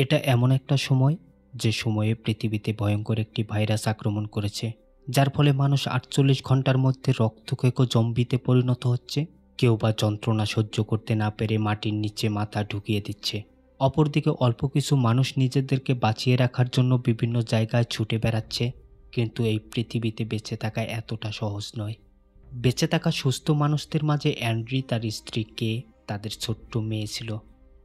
এটা এমন একটা সময় যে সময়ে পৃথিবীতে ভয়ঙ্কর একটি ভাইরাস আক্রমণ করেছে, যার ফলে মানুষ ৪৮ ঘন্টার মধ্যে রক্তক্ষয়ী জম্বিতে পরিণত হচ্ছে। কেউ বা যন্ত্রণা সহ্য করতে না পেরে মাটির নিচে মাথা ঢুকিয়ে দিচ্ছে। অপরদিকে অল্প কিছু মানুষ নিজেদেরকে বাঁচিয়ে রাখার জন্য বিভিন্ন জায়গায় ছুটে বেড়াচ্ছে। কিন্তু এই পৃথিবীতে বেঁচে থাকা এতটা সহজ নয়। বেঁচে থাকা সুস্থ মানুষদের মাঝে অ্যান্ড্রি, তার স্ত্রী কে, তাদের ছোট্ট মেয়ে ছিল।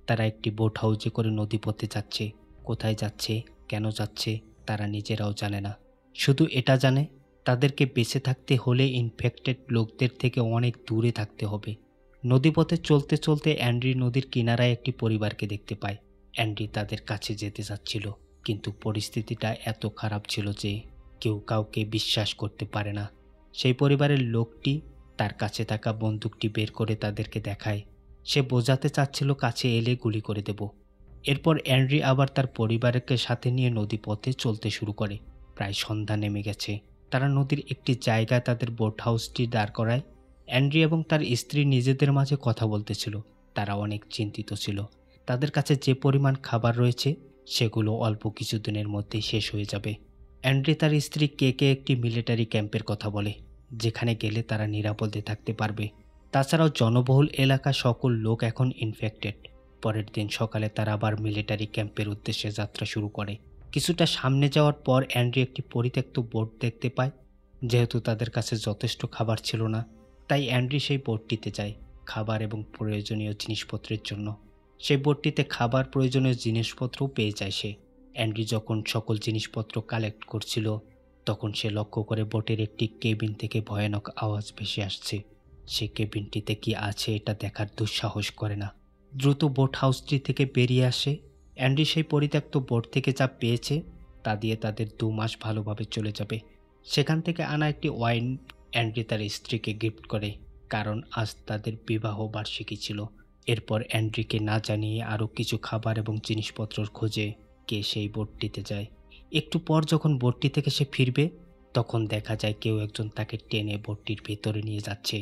তারা একটি বোট হাউজে করে নদীপথে যাচ্ছে। কোথায় যাচ্ছে, কেন যাচ্ছে, তারা নিজেরাও জানে না। শুধু এটা জানে, তাদেরকে বেঁচে থাকতে হলে ইনফেক্টেড লোকদের থেকে অনেক দূরে থাকতে হবে। নদীপথে চলতে চলতে অ্যান্ড্রি নদীর কিনারায় একটি পরিবারকে দেখতে পায়। অ্যান্ড্রি তাদের কাছে যেতে চাচ্ছিল, কিন্তু পরিস্থিতিটা এত খারাপ ছিল যে কেউ কাউকে বিশ্বাস করতে পারে না। সেই পরিবারের লোকটি তার কাছে থাকা বন্দুকটি বের করে তাদেরকে দেখায়। সে বোঝাতে চাচ্ছিল কাছে এলে গুলি করে দেব। এরপর অ্যান্ড্রি আবার তার পরিবারকে সাথে নিয়ে নদীপথে চলতে শুরু করে। প্রায় সন্ধ্যা নেমে গেছে। তারা নদীর একটি জায়গায় তাদের বোট হাউসটি দাঁড় করায়। অ্যান্ড্রি এবং তার স্ত্রী নিজেদের মাঝে কথা বলতেছিল। তারা অনেক চিন্তিত ছিল। তাদের কাছে যে পরিমাণ খাবার রয়েছে সেগুলো অল্প কিছুদিনের মধ্যেই শেষ হয়ে যাবে। অ্যান্ড্রি তার স্ত্রী কে একটি মিলিটারি ক্যাম্পের কথা বলে, যেখানে গেলে তারা নিরাপদে থাকতে পারবে। তাছাড়াও জনবহুল এলাকা সকল লোক এখন ইনফেক্টেড। পরের দিন সকালে তারা আবার মিলিটারি ক্যাম্পের উদ্দেশ্যে যাত্রা শুরু করে। কিছুটা সামনে যাওয়ার পর অ্যান্ড্রি একটি পরিত্যক্ত বোট দেখতে পায়। যেহেতু তাদের কাছে যথেষ্ট খাবার ছিল না, তাই অ্যান্ড্রি সেই বোটটিতে যায় খাবার এবং প্রয়োজনীয় জিনিসপত্রের জন্য। সেই বোটটিতে খাবার, প্রয়োজনীয় জিনিসপত্রও পেয়ে যায় সে। অ্যান্ড্রি যখন সকল জিনিসপত্র কালেক্ট করছিল, তখন সে লক্ষ্য করে বোটের একটি কেবিন থেকে ভয়ানক আওয়াজ ভেসে আসছে। সে কেবিনটিতে কি আছে এটা দেখার দুঃসাহস করে না। দ্রুত বোট হাউসটি থেকে বেরিয়ে আসে। অ্যান্ডি সেই পরিত্যক্ত বোট থেকে যা পেয়েছে তা দিয়ে তাদের ২ মাস ভালোভাবে চলে যাবে। সেখান থেকে আনা একটি ওয়াইন অ্যান্ডি তার স্ত্রীকে গিফট করে, কারণ আজ তাদের বিবাহ বার্ষিকী ছিল। এরপর অ্যান্ড্রিকে না জানিয়ে আরও কিছু খাবার এবং জিনিসপত্রর খোঁজে কে সেই বোটটিতে যায়। একটু পর যখন বোটটি থেকে সে ফিরবে, তখন দেখা যায় কেউ একজন তাকে টেনে বোটটির ভেতরে নিয়ে যাচ্ছে।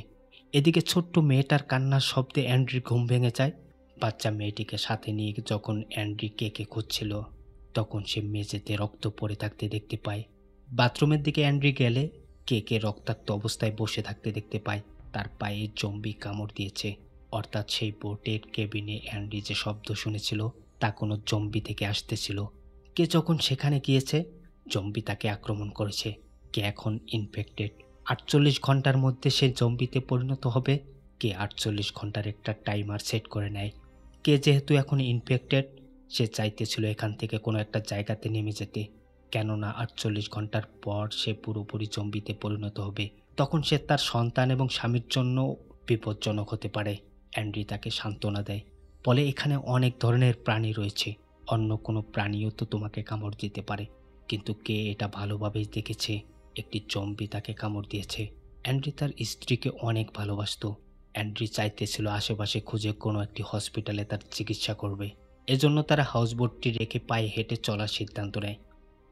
এদিকে ছোট্ট মেয়েটার কান্নার শব্দে অ্যান্ড্রির ঘুম ভেঙে যায়। বাচ্চা মেয়েটিকে সাথে নিয়ে যখন অ্যান্ড্রি কে খুঁজছিল, তখন সে মেঝেতে রক্ত পড়ে থাকতে দেখতে পায়। বাথরুমের দিকে অ্যান্ড্রি গেলে কে রক্তাক্ত অবস্থায় বসে থাকতে দেখতে পায়। তার পায়ে জম্বি কামড় দিয়েছে। অর্থাৎ সেই বোটের কেবিনে অ্যান্ড্রি যে শব্দ শুনেছিল তা কোনো জম্বি থেকে আসতেছিল। কে যখন সেখানে গিয়েছে, জম্বি তাকে আক্রমণ করেছে। কে এখন ইনফেক্টেড। ৪৮ ঘন্টার মধ্যে সে জম্বিতে পরিণত হবে। কে ৪৮ ঘন্টার একটা টাইমার সেট করে নেয়। কে যেহেতু এখন ইনফেক্টেড, সে চাইতেছিল এখান থেকে কোনো একটা জায়গাতে নেমে যেতে, কেননা ৪৮ ঘন্টার পর সে পুরোপুরি জম্বিতে পরিণত হবে। তখন সে তার সন্তান এবং স্বামীর জন্য বিপজ্জনক হতে পারে। অ্যান্ড্রি তাকে সান্ত্বনা দেয়, বলে এখানে অনেক ধরনের প্রাণী রয়েছে, অন্য কোনো প্রাণীও তো তোমাকে কামড় দিতে পারে। কিন্তু কে এটা ভালোভাবেই দেখেছে, একটি জম্বি তাকে কামড় দিয়েছে। অ্যান্ড্রি তার স্ত্রীকে অনেক ভালোবাসতো। অ্যান্ড্রি চাইতেছিল আশেপাশে খুঁজে কোনো একটি হসপিটালে তার চিকিৎসা করবে। এজন্য তারা হাউসবোটটি রেখে পায়ে হেঁটে চলার সিদ্ধান্ত নেয়।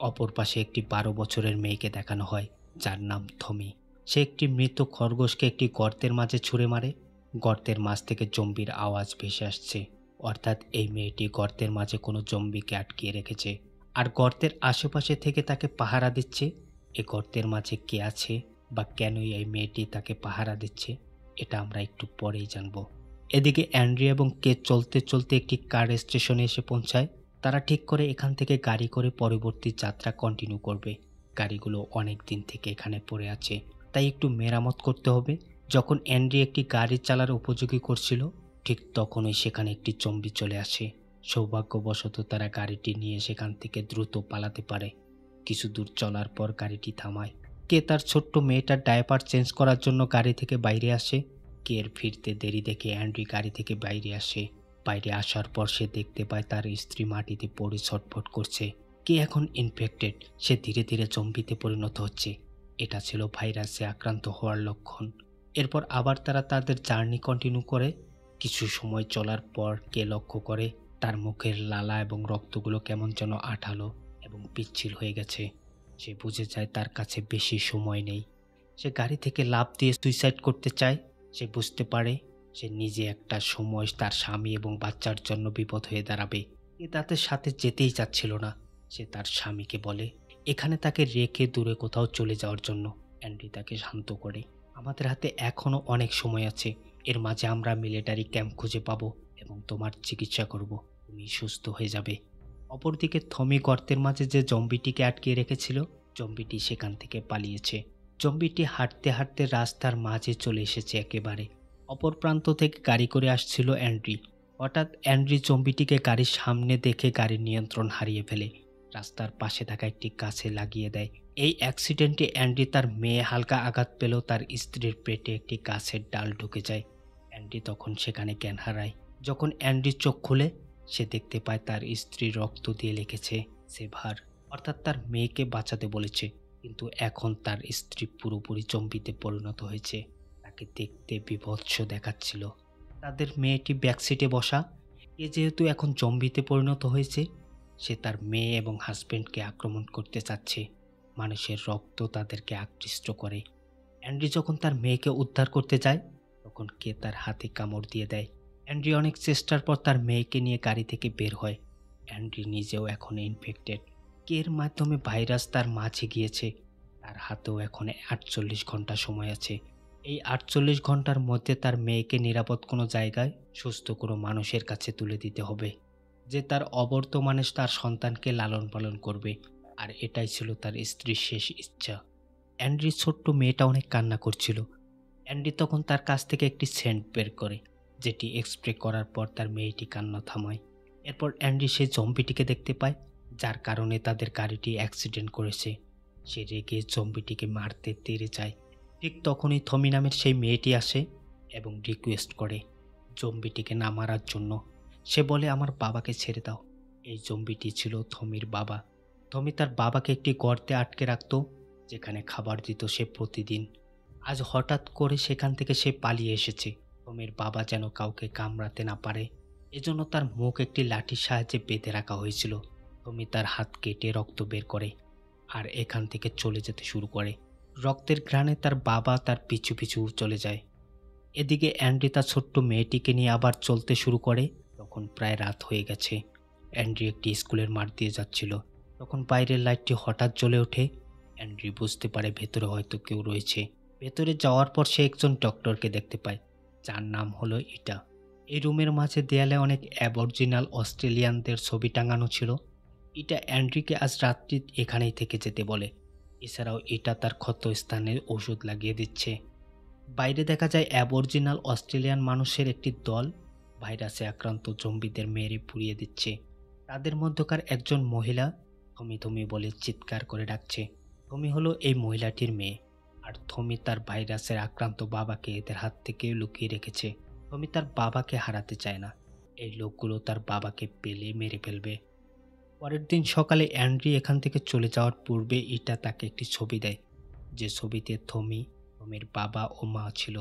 অপর পাশে একটি ১২ বছরের মেয়েকে দেখানো হয়, যার নাম থমি। সে একটি মৃত খরগোশকে একটি গর্তের মাঝে ছুঁড়ে মারে। গর্তের মাঝ থেকে জম্বির আওয়াজ ভেসে আসছে। অর্থাৎ এই মেয়েটি গর্তের মাঝে কোনো জম্বিকে আটকিয়ে রেখেছে, আর গর্তের আশেপাশে থেকে তাকে পাহারা দিচ্ছে। এ গর্তের মাঝে কে আছে বা কেনই এই মেয়েটি তাকে পাহারা দিচ্ছে, এটা আমরা একটু পরেই জানব। এদিকে অ্যান্ড্রি এবং কে চলতে চলতে একটি কার স্টেশনে এসে পৌঁছায়। তারা ঠিক করে এখান থেকে গাড়ি করে পরবর্তী যাত্রা কন্টিনিউ করবে। গাড়িগুলো অনেক দিন থেকে এখানে পড়ে আছে, তাই একটু মেরামত করতে হবে। যখন অ্যান্ড্রি একটি গাড়ি চালার উপযোগী করছিল, ঠিক তখনই সেখানে একটি জম্বি চলে আসে। সৌভাগ্যবশত তারা গাড়িটি নিয়ে সেখান থেকে দ্রুত পালাতে পারে। কিছু দূর চলার পর গাড়িটি থামায়। কে তার ছোট্ট মেয়েটার ডায়াপার চেঞ্জ করার জন্য গাড়ি থেকে বাইরে আসে। কের ফিরতে দেরি দেখে অ্যান্ড্রি গাড়ি থেকে বাইরে আসে। বাইরে আসার পর সে দেখতে পায় তার স্ত্রী মাটিতে পড়ে ছটফট করছে। কে এখন ইনফেক্টেড, সে ধীরে ধীরে জম্বিতে পরিণত হচ্ছে। এটা ছিল ভাইরাসে আক্রান্ত হওয়ার লক্ষণ। এরপর আবার তারা তাদের জার্নি কন্টিনিউ করে। কিছু সময় চলার পর কে লক্ষ্য করে তার মুখের লালা এবং রক্তগুলো কেমন যেন আঠালো এবং পিচ্ছিল হয়ে গেছে। সে বুঝে যায় তার কাছে বেশি সময় নেই। সে গাড়ি থেকে লাফ দিয়ে সুইসাইড করতে চায়। সে বুঝতে পারে সে নিজে একটা সময় তার স্বামী এবং বাচ্চার জন্য বিপদ হয়ে দাঁড়াবে। এ তাদের সাথে যেতেই চাচ্ছিল না। সে তার স্বামীকে বলে এখানে তাকে রেখে দূরে কোথাও চলে যাওয়ার জন্য। অ্যান্ডি তাকে শান্ত করে, আমাদের হাতে এখনো অনেক সময় আছে। এর মাঝে আমরা মিলিটারি ক্যাম্প খুঁজে পাবো এবং তোমার চিকিৎসা করব। তুমি সুস্থ হয়ে যাবে। অপরদিকে থমি গর্তের মাঝে যে জম্বিটিকে আটকিয়ে রেখেছিল, জম্বিটি সেখান থেকে পালিয়েছে। জম্বিটি হাঁটতে হাঁটতে রাস্তার মাঝে চলে এসেছে একেবারে। অপর প্রান্ত থেকে গাড়ি করে আসছিল অ্যান্ড্রি। হঠাৎ অ্যান্ড্রি জম্বিটিকে গাড়ির সামনে দেখে গাড়ির নিয়ন্ত্রণ হারিয়ে ফেলে। রাস্তার পাশে থাকা একটি গাছে লাগিয়ে দেয়। এই অ্যাক্সিডেন্টে অ্যান্ড্রি তার মেয়ে হালকা আঘাত পেলেও তার স্ত্রীর পেটে একটি গাছের ডাল ঢুকে যায়। অ্যান্ড্রি তখন সেখানে জ্ঞান হারায়। যখন অ্যান্ড্রি চোখ খুলে, সে দেখতে পায় তার স্ত্রী রক্ত দিয়ে লিখেছে সেভার, অর্থাৎ তার মেয়েকে বাঁচাতে বলেছে। কিন্তু এখন তার স্ত্রী পুরোপুরি জম্বিতে পরিণত হয়েছে। তাকে দেখতে বীভৎস দেখাচ্ছিল। তাদের মেয়েটি ব্যাকসিটে বসা। এ যেহেতু এখন জম্বিতে পরিণত হয়েছে, সে তার মেয়ে এবং হাজবেন্ডকে আক্রমণ করতে চাচ্ছে। মানুষের রক্ত তাদেরকে আকৃষ্ট করে। অ্যান্ড্রি যখন তার মেয়েকে উদ্ধার করতে যায়, তখন কে তার হাতে কামড় দিয়ে দেয়। অ্যান্ড্রি অনেক চেষ্টার পর তার মেয়েকে নিয়ে গাড়ি থেকে বের হয়। অ্যান্ড্রি নিজেও এখন ইনফেক্টেড। কের মাধ্যমে ভাইরাস তার মাঝে গিয়েছে। তার হাতেও এখন 48 ঘন্টা সময় আছে। এই 48 ঘন্টার মধ্যে তার মেয়েকে নিরাপদ কোনো জায়গায় সুস্থ কোনো মানুষের কাছে তুলে দিতে হবে, যে তার অবর্তমানে তার সন্তানকে লালন পালন করবে। আর এটাই ছিল তার স্ত্রীর শেষ ইচ্ছা। অ্যান্ড্রির ছোট্ট মেয়েটা অনেক কান্না করছিল। অ্যান্ড্রি তখন তার কাছ থেকে একটি সেন্ট বের করে, যেটি স্প্রে করার পর তার মেয়েটি কান্না থামায়। এরপর অ্যান্ড্রি সেই জম্বিটিকে দেখতে পায়, যার কারণে তাদের গাড়িটি অ্যাক্সিডেন্ট করেছে। সে রেগে জম্বিটিকে মারতে তেড়ে যায়। ঠিক তখনই থমি নামের সেই মেয়েটি আসে এবং রিকোয়েস্ট করে জম্বিটিকে না মারার জন্য। সে বলে আমার বাবাকে ছেড়ে দাও। এই জম্বিটি ছিল থমির বাবা। থমি তার বাবাকে একটি গর্তে আটকে রাখত, যেখানে খাবার দিত সে প্রতিদিন। আজ হঠাৎ করে সেখান থেকে সে পালিয়ে এসেছে। থমির বাবা যেন কাউকে কামড়াতে না পারে, এজন্য তার মুখ একটি লাঠির সাহায্যে বেঁধে রাখা হয়েছিল। থমি তার হাত কেটে রক্ত বের করে আর এখান থেকে চলে যেতে শুরু করে। রক্তের ঘ্রাণে তার বাবা তার পিছু পিছু চলে যায়। এদিকে অ্যান্ড্রি তার ছোট্ট মেয়েটিকে নিয়ে আবার চলতে শুরু করে। তখন প্রায় রাত হয়ে গেছে। অ্যান্ড্রি একটি স্কুলের মাঠ দিয়ে যাচ্ছিল। তখন বাইরের লাইটটি হঠাৎ জ্বলে ওঠে। অ্যান্ড্রি বুঝতে পারে ভেতরে হয়তো কেউ রয়েছে। ভেতরে যাওয়ার পর সে একজন ডক্টরকে দেখতে পায়, যার নাম হলো ইটা। এই রুমের মাঝে দেয়ালে অনেক অ্যাবরিজিনাল অস্ট্রেলিয়ানদের ছবি টাঙানো ছিল। ইটা অ্যান্ড্রিকে আজ রাত্রি এখানেই থেকে যেতে বলে। এছাড়াও ইটা তার ক্ষত স্থানে ওষুধ লাগিয়ে দিচ্ছে। বাইরে দেখা যায় অ্যাবরিজিনাল অস্ট্রেলিয়ান মানুষের একটি দল ভাইরাসে আক্রান্ত জম্বিদের মেরে পুড়িয়ে দিচ্ছে। তাদের মধ্যকার একজন মহিলা থমি থমি বলে চিৎকার করে ডাকছে। থমি হলো এই মহিলাটির মেয়ে, আর থমি তার ভাইরাসের আক্রান্ত বাবাকে এদের হাত থেকে লুকিয়ে রেখেছে। থমি তার বাবাকে হারাতে চায় না। এই লোকগুলো তার বাবাকে পেলে মেরে ফেলবে। পরের দিন সকালে অ্যান্ড্রি এখান থেকে চলে যাওয়ার পূর্বে ইটা তাকে একটি ছবি দেয়, যে ছবিতে থমির বাবা ও মা ছিল।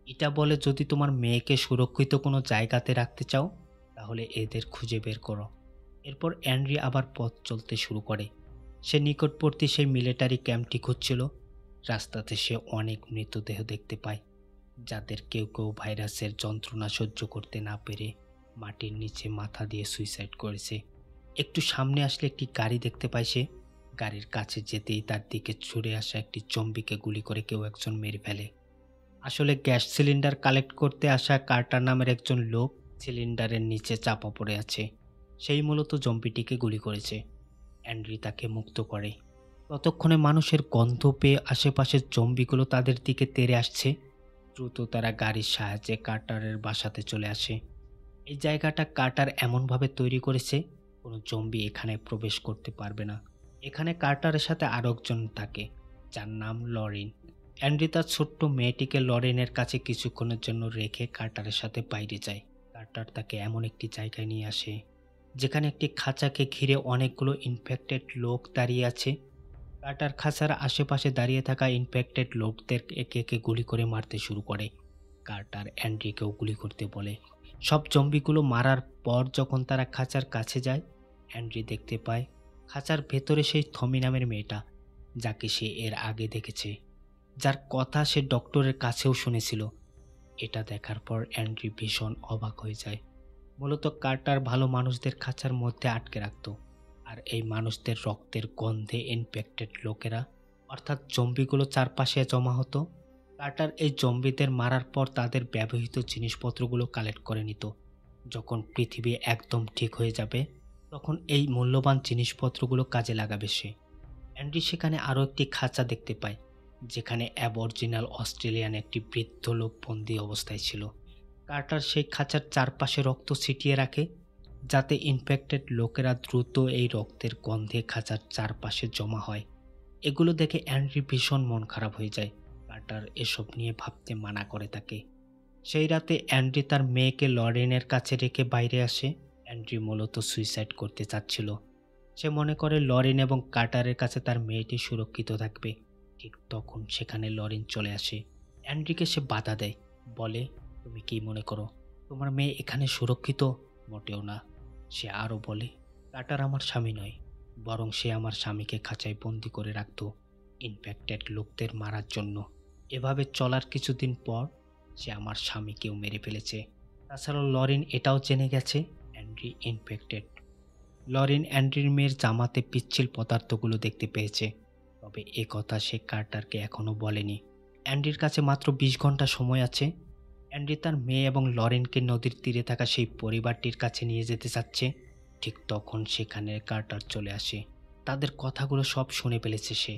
ইটা বলে যদি তোমার মেয়েকে সুরক্ষিত কোনো জায়গাতে রাখতে চাও, তাহলে এদের খুঁজে বের করো। এরপর অ্যান্ড্রি আবার পথ চলতে শুরু করে। সে নিকটবর্তী সেই মিলিটারি ক্যাম্পটি খুঁজছিল। রাস্তাতে সে অনেক মৃতদেহ দেখতে পায়, যাদের কেউ কেউ ভাইরাসের যন্ত্রণা সহ্য করতে না পেরে মাটির নিচে মাথা দিয়ে সুইসাইড করেছে। একটু সামনে আসলে একটি গাড়ি দেখতে পায় সে। গাড়ির কাছে যেতেই তার দিকে ছুড়ে আসা একটি জম্বিকে গুলি করে কেউ একজন মেরে ফেলে। আসলে গ্যাস সিলিন্ডার কালেক্ট করতে আসা কার্টার নামের একজন লোক সিলিন্ডারের নিচে চাপা পড়ে আছে। সেই মূলত জম্বিটিকে গুলি করেছে। অ্যান্ড্রি তাকে মুক্ত করে। ততক্ষণে মানুষের গন্ধ পেয়ে আশেপাশের জম্বিগুলো তাদের দিকে তেড়ে আসছে। দ্রুত তারা গাড়ির সাহায্যে কার্টারের বাসাতে চলে আসে। এই জায়গাটা কার্টার এমনভাবে তৈরি করেছে কোনো জম্বি এখানে প্রবেশ করতে পারবে না। এখানে কার্টারের সাথে আরও একজন থাকে, যার নাম লরিন। অ্যান্ড্রি তার ছোট্ট মেয়েটিকে লরিনের কাছে কিছুক্ষণের জন্য রেখে কার্টারের সাথে বাইরে যায়। কার্টার তাকে এমন একটি জায়গায় নিয়ে আসে, যেখানে একটি খাঁচাকে ঘিরে অনেকগুলো ইনফেক্টেড লোক দাঁড়িয়ে আছে। কার্টার খাঁচার আশেপাশে দাঁড়িয়ে থাকা ইনফেক্টেড লোকদের একে একে গুলি করে মারতে শুরু করে। কার্টার অ্যান্ড্রিকেও গুলি করতে বলে। সব জম্বিগুলো মারার পর যখন তারা খাঁচার কাছে যায়, অ্যান্ড্রি দেখতে পায় খাঁচার ভেতরে সেই থমি নামের মেয়েটা, যাকে সে এর আগে দেখেছে, যার কথা সে ডক্টরের কাছেও শুনেছিল। এটা দেখার পর অ্যান্ড্রি ভীষণ অবাক হয়ে যায়। মূলত কার্টার ভালো মানুষদের খাঁচার মধ্যে আটকে রাখত, আর এই মানুষদের রক্তের গন্ধে ইনফেক্টেড লোকেরা অর্থাৎ জম্বিগুলো চারপাশে জমা হতো। কার্টার এই জম্বিদের মারার পর তাদের ব্যবহৃত জিনিসপত্রগুলো কালেক্ট করে নিত। যখন পৃথিবী একদম ঠিক হয়ে যাবে তখন এই মূল্যবান জিনিসপত্রগুলো কাজে লাগাবে সে। অ্যান্ডি সেখানে আরও একটি খাঁচা দেখতে পায়, যেখানে অ্যাবরিজিনাল অস্ট্রেলিয়ান একটি বৃদ্ধ লোক বন্দি অবস্থায় ছিল। কার্টার সেই খাঁচার চারপাশে রক্ত ছিটিয়ে রাখে, যাতে ইনফেক্টেড লোকেরা দ্রুত এই রক্তের গন্ধে খাঁচার চারপাশে জমা হয়। এগুলো দেখে অ্যান্ড্রি ভীষণ মন খারাপ হয়ে যায়। কার্টার এসব নিয়ে ভাবতে মানা করে তাকে। সেই রাতে অ্যান্ড্রি তার মেয়েকে লরেনের কাছে রেখে বাইরে আসে। অ্যান্ড্রি মূলত সুইসাইড করতে চাচ্ছিল। সে মনে করে লরেন এবং কার্টারের কাছে তার মেয়েটি সুরক্ষিত থাকবে। ঠিক তখন সেখানে লরেন চলে আসে। অ্যান্ড্রিকে সে বাধা দেয়, বলে, তুমি কি মনে করো তোমার মেয়ে এখানে সুরক্ষিত? মোটেও না। সে আরও বলে, কার্টার আমার স্বামী নয়, বরং সে আমার স্বামীকে খাঁচায় বন্দি করে রাখত ইনফেক্টেড লোকদের মারার জন্য। এভাবে চলার কিছুদিন পর সে আমার স্বামীকেও মেরে ফেলেছে। তাছাড়াও লরেন এটাও জেনে গেছে অ্যান্ড্রি ইনফেক্টেড। লরেন অ্যান্ড্রির মেয়ের জামাতে পিচ্ছিল পদার্থগুলো দেখতে পেয়েছে, তবে এ কথা সে কার্টারকে এখনও বলেনি। অ্যান্ড্রির কাছে মাত্র 20 ঘন্টা সময় আছে। অ্যান্ড্রি তার মেয়ে এবং লরেনকে নদীর তীরে থাকা সেই পরিবারটির কাছে নিয়ে যেতে চাচ্ছে। ঠিক তখন সেখানে কার্টার চলে আসে। তাদের কথাগুলো সব শুনে ফেলেছে সে।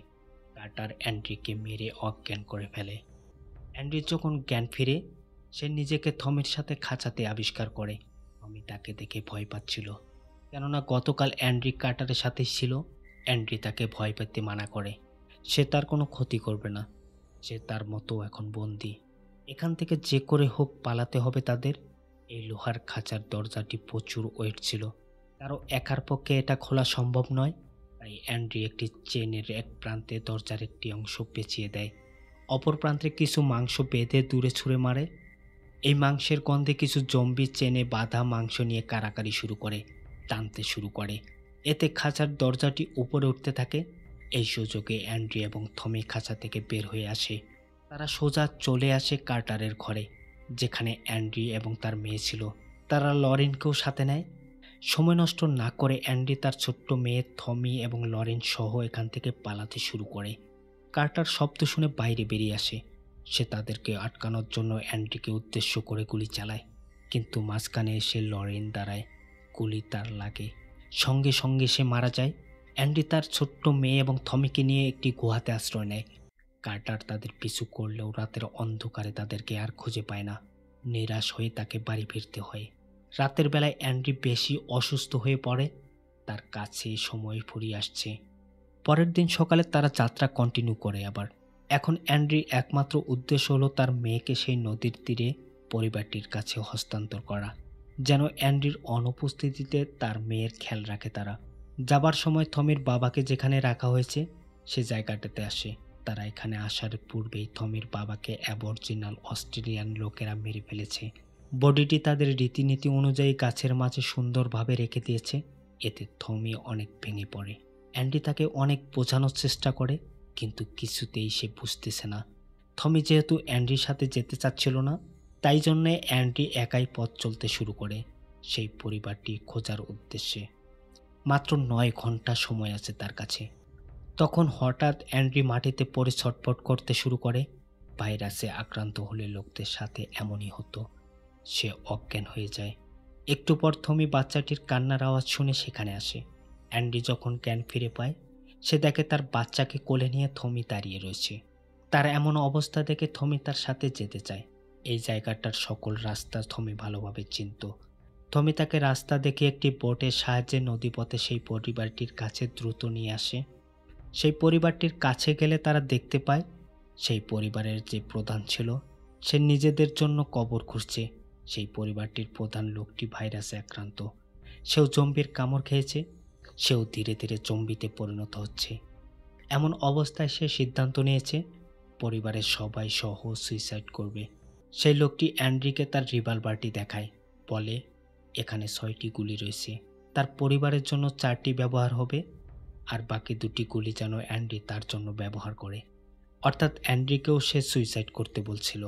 কার্টার অ্যান্ড্রিকে মেরে অজ্ঞান করে ফেলে। অ্যান্ড্রির যখন জ্ঞান ফিরে, সে নিজেকে থমির সাথে খাঁচাতে আবিষ্কার করে। থমি তাকে দেখে ভয় পাচ্ছিল, কেননা গতকাল অ্যান্ড্রি কার্টারের সাথেই ছিল। অ্যান্ড্রি তাকে ভয় পেতে মানা করে, সে তার কোনো ক্ষতি করবে না, সে তার মতো এখন বন্দি। এখান থেকে যে করে হোক পালাতে হবে তাদের। এই লোহার খাঁচার দরজাটি প্রচুর ওয়েট ছিল, কারো একার পক্ষে এটা খোলা সম্ভব নয়। তাই অ্যান্ড্রি একটি চেনের এক প্রান্তে দরজার একটি অংশ পেঁচিয়ে দেয়, অপর প্রান্তে কিছু মাংস বেঁধে দূরে ছুঁড়ে মারে। এই মাংসের গন্ধে কিছু জম্বি চেনে বাঁধা মাংস নিয়ে কারাকারি শুরু করে, টানতে শুরু করে। এতে খাঁচার দরজাটি উপরে উঠতে থাকে। এই সুযোগে অ্যান্ড্রি এবং থমি খাঁচা থেকে বের হয়ে আসে। তারা সোজা চলে আসে কার্টারের ঘরে, যেখানে অ্যান্ড্রি এবং তার মেয়ে ছিল। তারা লরেনকেও সাথে নেয়। সময় নষ্ট না করে অ্যান্ড্রি তার ছোট্ট মেয়ে থমি এবং লরেন সহ এখান থেকে পালাতে শুরু করে। কার্টার শব্দ শুনে বাইরে বেরিয়ে আসে। সে তাদেরকে আটকানোর জন্য অ্যান্ড্রিকে উদ্দেশ্য করে গুলি চালায়, কিন্তু মাঝখানে এসে লরেন দাঁড়ায়। গুলি তার লাগে, সঙ্গে সঙ্গে সে মারা যায়। অ্যান্ড্রি তার ছোট্ট মেয়ে এবং থমিকে নিয়ে একটি গুহাতে আশ্রয় নেয়। কার্টার তাদের পিছু করলেও রাতের অন্ধকারে তাদেরকে আর খুঁজে পায় না। নিরাশ হয়ে তাকে বাড়ি ফিরতে হয়। রাতের বেলায় অ্যান্ড্রি বেশি অসুস্থ হয়ে পড়ে। তার কাছে সময় ফুরিয়ে আসছে। পরের দিন সকালে তারা যাত্রা কন্টিনিউ করে আবার। এখন অ্যান্ড্রির একমাত্র উদ্দেশ্য হলো তার মেয়েকে সেই নদীর তীরে পরিবারটির কাছে হস্তান্তর করা, যেন অ্যান্ড্রির অনুপস্থিতিতে তার মেয়ের খেয়াল রাখে তারা। যাবার সময় থমির বাবাকে যেখানে রাখা হয়েছে সে জায়গাটাতে আসে। তারা এখানে আসার পূর্বেই থমির বাবাকে অ্যাবরিজিনাল অস্ট্রেলিয়ান লোকেরা মেরে ফেলেছে। বডিটি তাদের রীতিনীতি অনুযায়ী গাছের মাঝে সুন্দরভাবে রেখে দিয়েছে। এতে থমি অনেক ভেঙে পড়ে। অ্যান্ডি তাকে অনেক বোঝানোর চেষ্টা করে, কিন্তু কিছুতেই সে বুঝতেছে না। থমি যেহেতু অ্যান্ডির সাথে যেতে চাচ্ছিল না, তাই জন্যে অ্যান্ডি একাই পথ চলতে শুরু করে সেই পরিবারটি খোঁজার উদ্দেশ্যে। মাত্র 9 ঘন্টা সময় আছে তার কাছে। তখন হঠাৎ অ্যান্ড্রি মাটিতে পড়ে ছটফট করতে শুরু করে। ভাইরাসে আক্রান্ত হলে লোকদের সাথে এমনই হতো, সে অজ্ঞান হয়ে যায়। একটু পর থমি বাচ্চাটির কান্নার আওয়াজ শুনে সেখানে আসে। অ্যান্ডি যখন জ্ঞান ফিরে পায়, সে দেখে তার বাচ্চাকে কোলে নিয়ে থমি দাঁড়িয়ে রয়েছে। তার এমন অবস্থা দেখে থমি তার সাথে যেতে চায়। এই জায়গাটার সকল রাস্তা থমি ভালোভাবে চিনত। থমি তাকে রাস্তা দেখে একটি বোটের সাহায্যে নদীপথে সেই পরিবারটির কাছে দ্রুত নিয়ে আসে। সেই পরিবারটির কাছে গেলে তারা দেখতে পায় সেই পরিবারের যে প্রধান ছিল সে নিজেদের জন্য কবর খুঁজছে। সেই পরিবারটির প্রধান লোকটি ভাইরাসে আক্রান্ত, সেও জম্বির কামড় খেয়েছে, সেও ধীরে ধীরে জম্বিতে পরিণত হচ্ছে। এমন অবস্থায় সে সিদ্ধান্ত নিয়েছে পরিবারের সবাই সহ সুইসাইড করবে। সেই লোকটি অ্যান্ড্রিকে তার রিভলভারটি দেখায়, বলে এখানে 6টি গুলি রয়েছে, তার পরিবারের জন্য 4টি ব্যবহার হবে, আর বাকি 2টি গুলি যেন অ্যান্ড্রি তার জন্য ব্যবহার করে। অর্থাৎ অ্যান্ড্রিকেও সে সুইসাইড করতে বলছিল।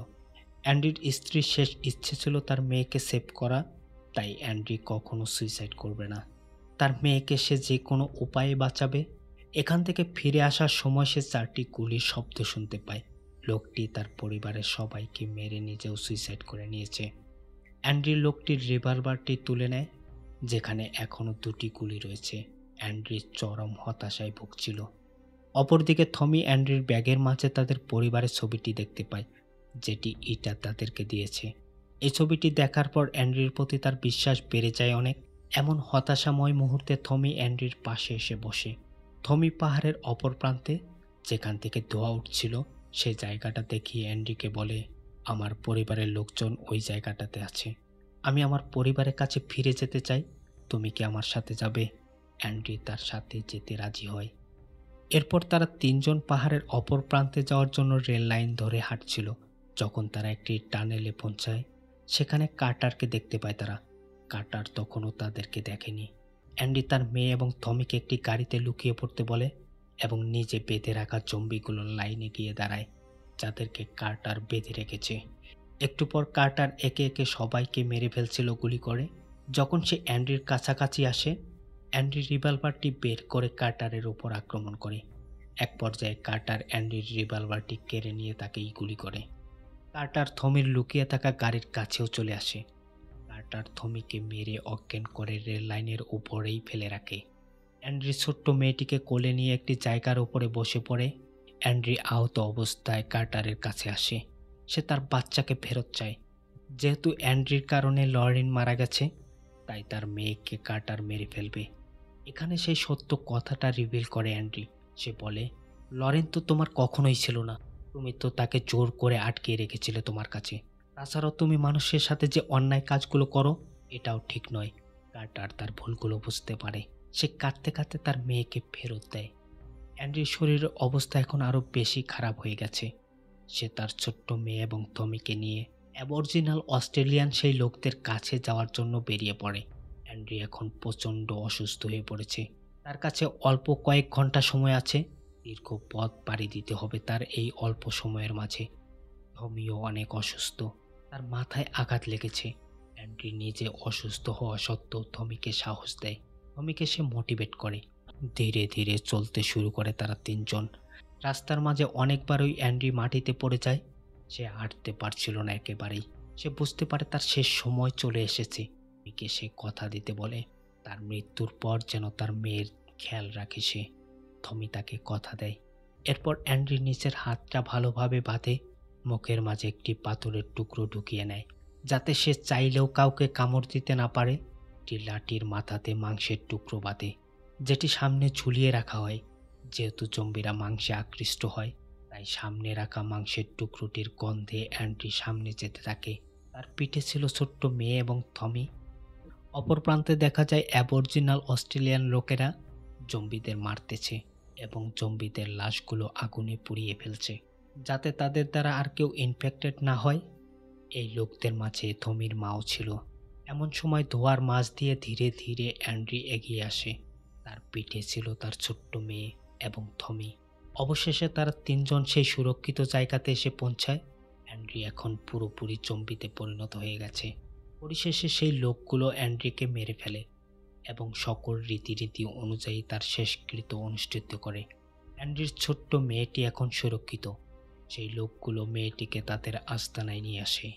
অ্যান্ড্রির স্ত্রীর শেষ ইচ্ছে ছিল তার মেয়েকে সেভ করা, তাই অ্যান্ড্রি কখনো সুইসাইড করবে না। তার মেয়েকে সে যে কোনো উপায়ে বাঁচাবে। এখান থেকে ফিরে আসার সময় সে 4টি গুলির শব্দ শুনতে পায়। লোকটি তার পরিবারের সবাইকে মেরে নিজেও সুইসাইড করে নিয়েছে। অ্যান্ড্রি লোকটির রিভলভারটি তুলে নেয়, যেখানে এখনও 2টি গুলি রয়েছে। অ্যান্ড্রি চরম হতাশায় ভুগছিল। অপরদিকে থমি অ্যান্ড্রির ব্যাগের মাঝে তাদের পরিবারের ছবিটি দেখতে পায়, যেটি ইটা তাদেরকে দিয়েছে। এই ছবিটি দেখার পর অ্যান্ড্রির প্রতি তার বিশ্বাস বেড়ে যায় অনেক। এমন হতাশাময় মুহূর্তে থমি অ্যান্ড্রির পাশে এসে বসে। থমি পাহাড়ের অপর প্রান্তে, যেখান থেকে ধোঁয়া উঠছিল, সে জায়গাটা দেখিয়ে অ্যান্ড্রিকে বলে, আমার পরিবারের লোকজন ওই জায়গাটাতে আছে। আমি আমার পরিবারের কাছে ফিরে যেতে চাই। তুমি কি আমার সাথে যাবে? অ্যান্ড্রি তার সাথে যেতে রাজি হয়। এরপর তারা 3জন পাহাড়ের অপর প্রান্তে যাওয়ার জন্য রেল লাইন ধরে হাঁটছিল। যখন তারা একটি টানেলে পৌঁছায়, সেখানে কার্টারকে দেখতে পায় তারা। কার্টার তখনও তাদেরকে দেখেনি। অ্যান্ডি তার মেয়ে এবং থমিকে একটি গাড়িতে লুকিয়ে পড়তে বলে এবং নিজে বেঁধে রাখা জম্বিগুলোর লাইনে গিয়ে দাঁড়ায়, যাদেরকে কার্টার বেঁধে রেখেছে। একটু পর কার্টার একে একে সবাইকে মেরে ফেলছিল গুলি করে। যখন সে অ্যান্ডির কাছাকাছি আসে, অ্যান্ডি রিভলভারটি বের করে কার্টারের উপর আক্রমণ করে। এক পর্যায়ে কার্টার অ্যান্ডির রিভলভারটি কেড়ে নিয়ে তাকেই গুলি করে। কার্টার থমির লুকিয়ে থাকা গাড়ির কাছেও চলে আসে। কার্টার থমিকে মেরে অজ্ঞান করে রেল লাইনের উপরেই ফেলে রাখে। অ্যান্ড্রি ছোট্ট মেয়েটিকে কোলে নিয়ে একটি জায়গার উপরে বসে পড়ে। অ্যান্ড্রি আহত অবস্থায় কার্টারের কাছে আসে। সে তার বাচ্চাকে ফেরত চায়। যেহেতু অ্যান্ড্রির কারণে লরেন মারা গেছে, তাই তার মেয়েকে কার্টার মেরে ফেলবে। এখানে সেই সত্য কথাটা রিভিল করে অ্যান্ড্রি। সে বলে, লরেন তো তোমার কখনোই ছিল না। তুমি তো তাকে জোর করে আটকে রেখেছিলে তোমার কাছে। তাছাড়াও তুমি মানুষের সাথে যে অন্যায় কাজগুলো করো, এটাও ঠিক নয়। কার্টার তার ভুলগুলো বুঝতে পারে। সে কাঁদতে কাঁদতে তার মেয়েকে ফেরত দেয়। অ্যান্ড্রির শরীরের অবস্থা এখন আরও বেশি খারাপ হয়ে গেছে। সে তার ছোট্ট মেয়ে এবং টমিকে নিয়ে অ্যাবরিজিনাল অস্ট্রেলিয়ান সেই লোকদের কাছে যাওয়ার জন্য বেরিয়ে পড়ে। অ্যান্ড্রি এখন প্রচণ্ড অসুস্থ হয়ে পড়েছে। তার কাছে অল্প কয়েক ঘন্টা সময় আছে। দীর্ঘ পথ পাড়ি দিতে হবে তার এই অল্প সময়ের মাঝে। টমিও অনেক অসুস্থ, তার মাথায় আঘাত লেগেছে। অ্যান্ড্রি নিজে অসুস্থ হওয়া সত্ত্বেও টমিকে সাহস দেয়। টমিকে সে মোটিভেট করে। ধীরে ধীরে চলতে শুরু করে তারা 3জন। রাস্তার মাঝে অনেকবারই অ্যান্ড্রি মাটিতে পড়ে যায়। সে হাঁটতে পারছিল না একেবারেই। সে বুঝতে পারে তার শেষ সময় চলে এসেছে। টমিকে সে কথা দিতে বলে তার মৃত্যুর পর যেন তার মেয়ের খেয়াল রাখে সে। টমি তাকে কথা দেয়। এরপর অ্যান্ড্রি নিচের হাতটা ভালোভাবে বাঁধে, মুখের মাঝে একটি পাথরের টুকরো ঢুকিয়ে নেয়, যাতে সে চাইলেও কাউকে কামড় দিতে না পারে। একটি লাঠির মাথাতে মাংসের টুকরো বাঁধে, যেটি সামনে ঝুলিয়ে রাখা হয়। যেহেতু জম্বিরা মাংসে আকৃষ্ট হয়, তাই সামনে রাখা মাংসের টুকরোটির গন্ধে অ্যান্ড্রি সামনে যেতে থাকে। তার পিঠে ছিল ছোট্ট মেয়ে এবং থমি। অপর প্রান্তে দেখা যায় অ্যাবরিজিনাল অস্ট্রেলিয়ান লোকেরা জম্বিদের মারতেছে এবং জম্বিদের লাশগুলো আগুনে পুড়িয়ে ফেলছে, যাতে তাদের দ্বারা আর কেউ ইনফেক্টেড না হয়। এই লোকদের মাঝে থমির মাও ছিল। এমন সময় ধোয়ার মাঝ দিয়ে ধীরে ধীরে অ্যান্ড্রি এগিয়ে আসে। তার পিঠে ছিল তার ছোট্ট মেয়ে এবং থমি। অবশেষে তারা 3জন সেই সুরক্ষিত জায়গাতে এসে পৌঁছায়। অ্যান্ড্রি এখন পুরোপুরি জম্বিতে পরিণত হয়ে গেছে। পরিশেষে সেই লোকগুলো অ্যান্ড্রিকে মেরে ফেলে এবং সকল রীতিনীতি অনুযায়ী তার শেষকৃত্য অনুষ্ঠিত করে। অ্যান্ড্রির ছোট্ট মেয়েটি এখন সুরক্ষিত। সেই লোকগুলো মেয়েটিকে তাদের আস্তানায় নিয়ে আসে।